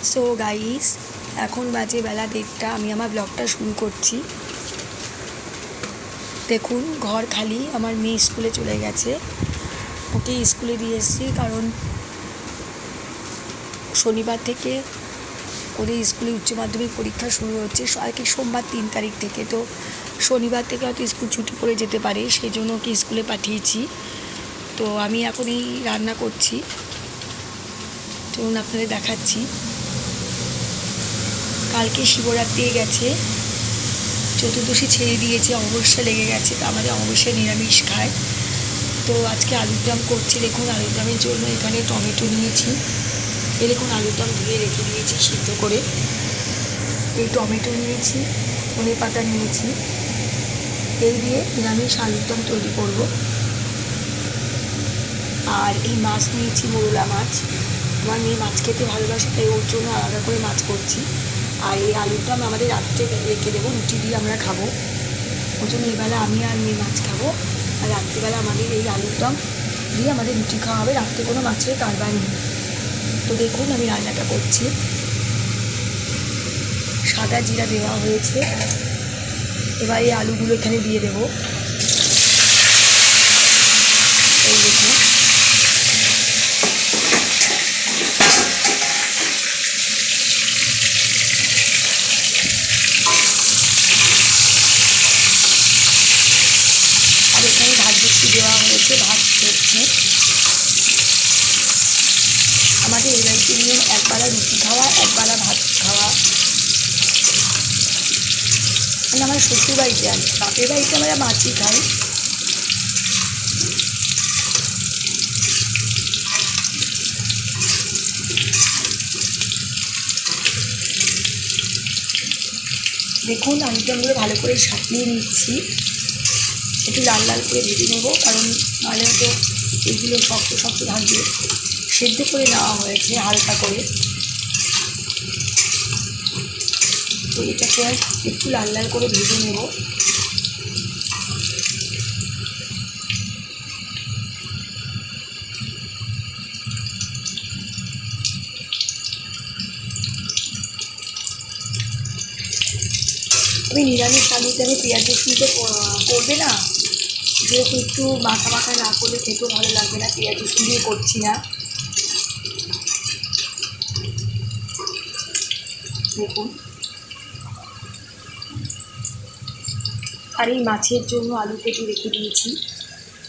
So guys, এখন বাজে বেলা 1:30। আমি আমার ব্লগটা শুরু করছি। দেখুন ঘর খালি, আমার মেয়ে স্কুলে চলে গেছে। ওকে স্কুলে দিয়ে এসেছি, কারণ শনিবার থেকে ওদের স্কুলে উচ্চ মাধ্যমিক পরীক্ষা শুরু হচ্ছে, আর কি সোমবার 3 তারিখ থেকে। তো শনিবার থেকে হয়তো স্কুল ছুটি পড়ে যেতে পারে, সেই জন্য ওকে স্কুলে পাঠিয়েছি। তো আমি এখন এই রান্না করছি, চলুন আপনাদের দেখাচ্ছি। কালকে শিবরাত্রি গেছে, চতুর্দশী ছেড়ে দিয়েছে, অমাবস্যা লেগে গেছে। তো আমাদের অমাবস্যায় নিরামিষ খায়। তো আজকে আলুর দম করছি। দেখুন আলুর দমের জন্য এখানে টমেটো নিয়েছি। দেখুন আলুর দম ধুয়ে রেখে দিয়েছি সিদ্ধ করে। এই টমেটো নিয়েছি, ধনে পাতা নিয়েছি, এই দিয়ে নিরামিষ আলুর দম তৈরি করব। আর এই মাছ নিয়েছি, মোরলা মাছ। আমার মেয়ে মাছ খেতে ভালোবাসে, তাই ওর জন্য আলাদা করে মাছ করছি। আর এই আলুর দম আমাদের রাত্রে রেখে দেবো, রুটি দিয়ে আমরা খাবো। ওই জন্য এবেলা আমি আর মেয়ে মাছ খাবো, আর রাত্রিবেলা আমাদের এই আলুর দম দিয়ে আমাদের রুটি খাওয়া হবে। রাত্রে কোনো মাছের কারবার নেই। তো দেখুন আমি রান্নাটা করছি। সাদা জিরা দেওয়া হয়েছে। এবার এই আলুগুলো এখানে দিয়ে দেবো। এই দেখুন, আর এখানে ভাত বসিয়ে দেওয়া হয়েছে, ভাত হচ্ছে। আমাদের এই বাড়িতে নিয়ম একবেলা রুটি খাওয়া, একবেলা ভাত খাওয়া। মানে আমার শ্বশুর বাড়িতে আছে, বাপের বাড়িতে আমরা মাছই খাই। দেখুন আলুদমগুলো ভালো করে সাজিয়ে নিচ্ছি, একটু লাল লাল করে ভেজে নেবো, কারণ নাহলে তো এগুলো শক্ত শক্ত থাকবে। সেদ্ধ করে নেওয়া হয়েছে হালকা করে। তো এটাকে একটু লাল লাল করে ভেজে নেব। আমি নিরামিষ আলুতে আমি পেঁয়াজ রসুন তো করবে না, যেহেতু একটু মাখা মাখা না করলে খেতেও ভালো লাগবে না, পেঁয়াজ রসুন দিয়ে করছি না। দেখুন, আর এই মাছের জন্য আলু কেটে রেখে দিয়েছি।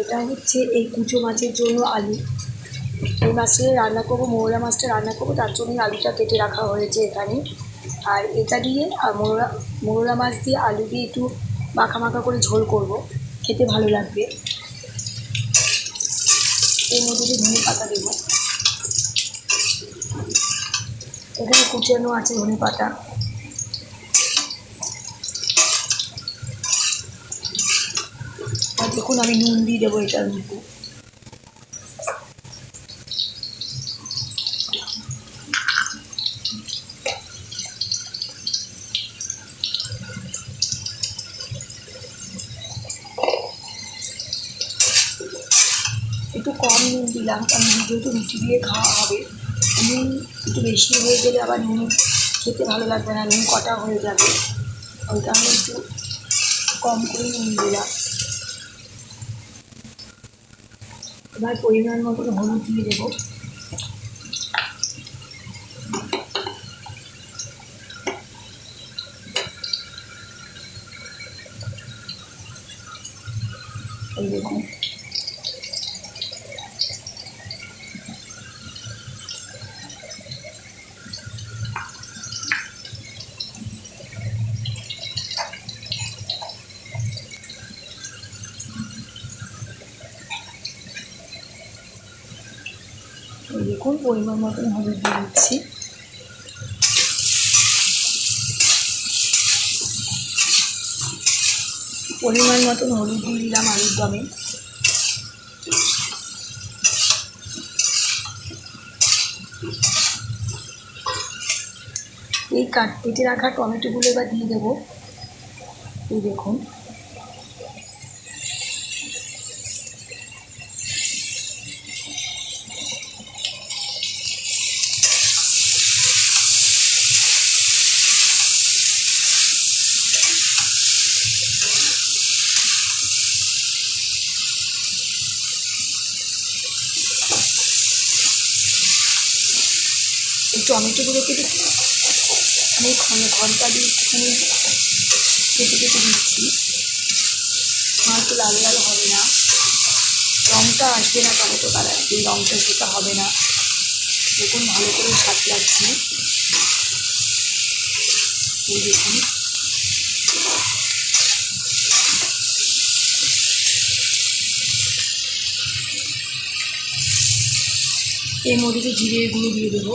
এটা হচ্ছে এই কুচো মাছের জন্য আলু। এই মাছে রান্না করবো, মোরলা মাছটা রান্না করবো, তার জন্যই আলুটা কেটে রাখা হয়েছে এখানে। আর এটা দিয়ে মোরলা মাছ দিয়ে আলু দিয়ে একটু মাখা মাখা করে ঝোল করব, খেতে ভালো লাগবে। এর মধ্যে দিয়ে ধনে পাতা দেবো। এখানে কুচানো আছে ধনে পাতা। আর দেখুন আমি নুন দিয়ে দেবো এটার মধ্যে। একটু কম নুন দিলাম, কারণ যেহেতু রুটি দিয়ে খাওয়া হবে। নুন একটু বেশি হয়ে গেলে আবার নুন খেতে ভালো লাগবে না, নুন কটা হয়ে যাবে। ওই কারণে একটু কম করে নুন দিলাম। এবার পরিমাণ মতো হলুদ দিয়ে দেবো। এই দেখুন, দেখুন পরিমাণ মতন হলুদ দিয়ে দিচ্ছি। পরিমাণ মতন হলুদ দিয়ে দিলাম আলুর দমে। এই কেটে রাখা টমেটোগুলো এবার দিয়ে দেবো। এই দেখুন, এই টমেটোগুলোকে দেখি আমি খন্তা দিয়ে একটুখানি কেটে কেটে দিচ্ছি, হয়তো লাল লাল হবে না, রঙটা আসবে না টমেটো কালার, এই রঙটা সেটা হবে না। দেখুন ভালো করে সাঁতলাচ্ছি, এই দেখুন এর মধ্যে তো জিরের গুঁড়ো দিয়ে দেবো।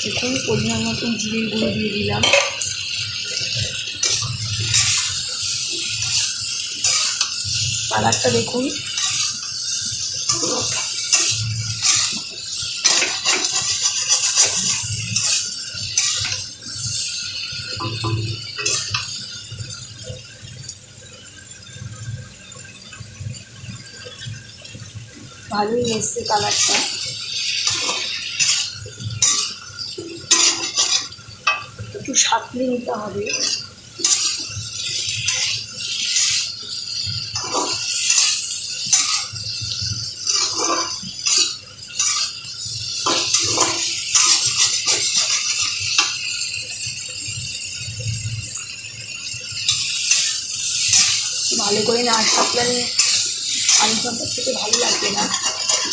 দেখুন পরিমাণ মতন জিরের গুঁড়ো দিয়ে দিলাম। কালারটা দেখুন, ভালোই এসছে কালারটা। একটু সাঁতলে নিতে হবে। ভালো করে না সাঁতলালে আলুরদমটা খেতে ভালো লাগবে না,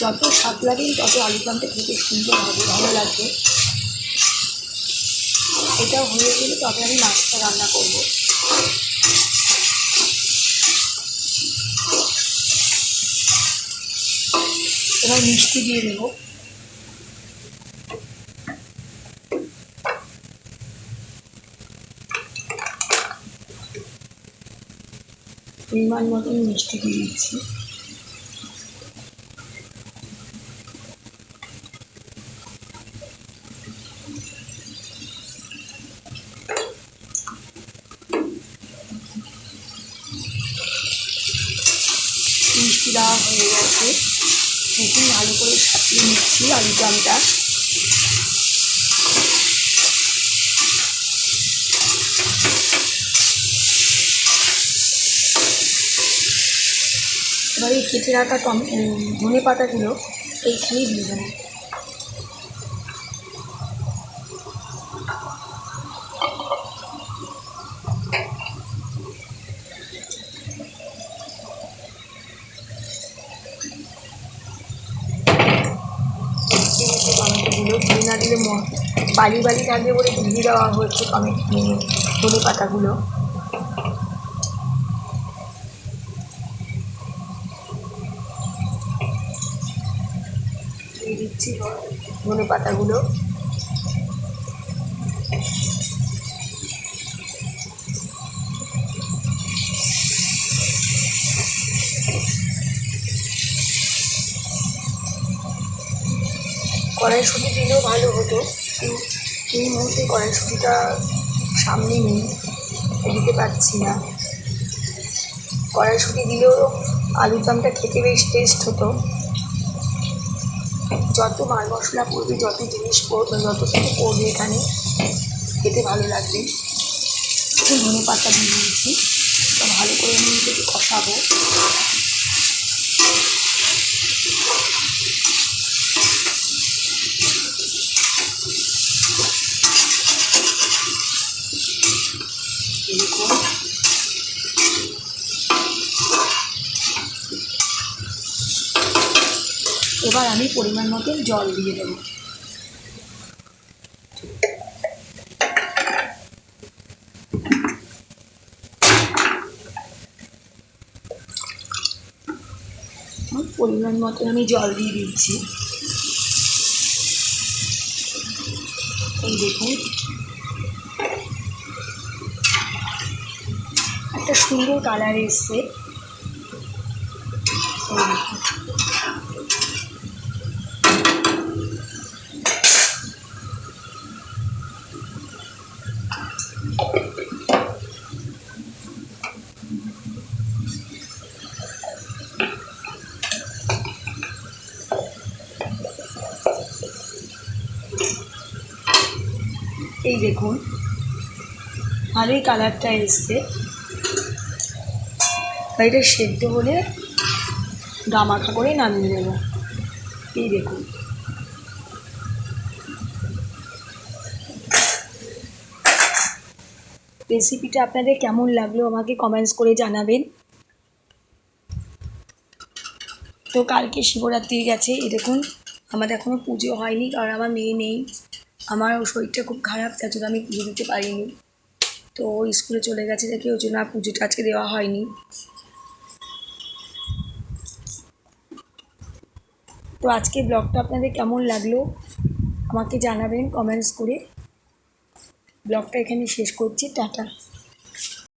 যত সাঁতলাবেন তত আলুরদমটা খেতে সুন্দর হবে, ভালো লাগবে। এটা হয়ে গেলে তবে আমি মাছটা রান্না করব। এবার মিষ্টি দিয়ে দেবো। পরিমাণ মতন মিষ্টি দিয়ে দিচ্ছি। মিষ্টি দেওয়া হয়ে গেছে, দেখুন ভালো করে সাজিয়ে নিচ্ছি আলুরদমটা। এবার এই কেটে রাখা ধনে পাতাগুলো এইখানেই দিয়ে দেবো। টমেটোগুলো দিয়ে না দিলে বালি বালি থাকবে বলে দিয়ে দেওয়া হচ্ছে ধনে পাতাগুলো। দিয়ে দিচ্ছি ধনে পাতাগুলো। কড়াইশুঁটি দিলেও ভালো হতো, কিন্তু এই মুহূর্তে কড়াইশুঁটিটা সামনে নেই, দিতে পারছি না। কড়াইশুঁটি দিলেও আলুরদমটা খেতে বেশ টেস্ট হতো। যত মাল মশলা পড়বে, যত জিনিস পড়বে, যত কিছু পড়বে এখানে, খেতে ভালো লাগবে। একটু ধনে পাতা দিয়ে দিয়েছি, ভালো করে আমি একটু কষাবো। দেখুন এবার আমি পরিমাণ মতন জল দিয়ে দেবো। পরিমাণ মতন আমি জল দিয়ে দিচ্ছি। এই দেখুন একটা সুন্দর কালার এসছে। এই দেখুন ভালোই কালারটা এসছে। এটা সেদ্ধ হলে গামাখা করে নামিয়ে নেব। এই দেখুন, রেসিপিটা আপনাদের কেমন লাগলো আমাকে কমেন্টস করে জানাবেন। তো কালকে শিবরাত্রি গেছে, এই দেখুন আমার এখনও পুজো হয়নি, কারণ আমার মেয়ে নেই, আমার শরীরটা খুব খারাপ, তার জন্য আমি পুজো দিতে পারিনি। তো স্কুলে চলে গেছে দেখে ওই জন্য আর পুজোটা আজকে দেওয়া হয়নি। তো আজকে ব্লগটা আপনাদের কেমন লাগলো আমাকে জানাবেন কমেন্টস করে। ব্লগটা এখানে শেষ করছি, টাটা।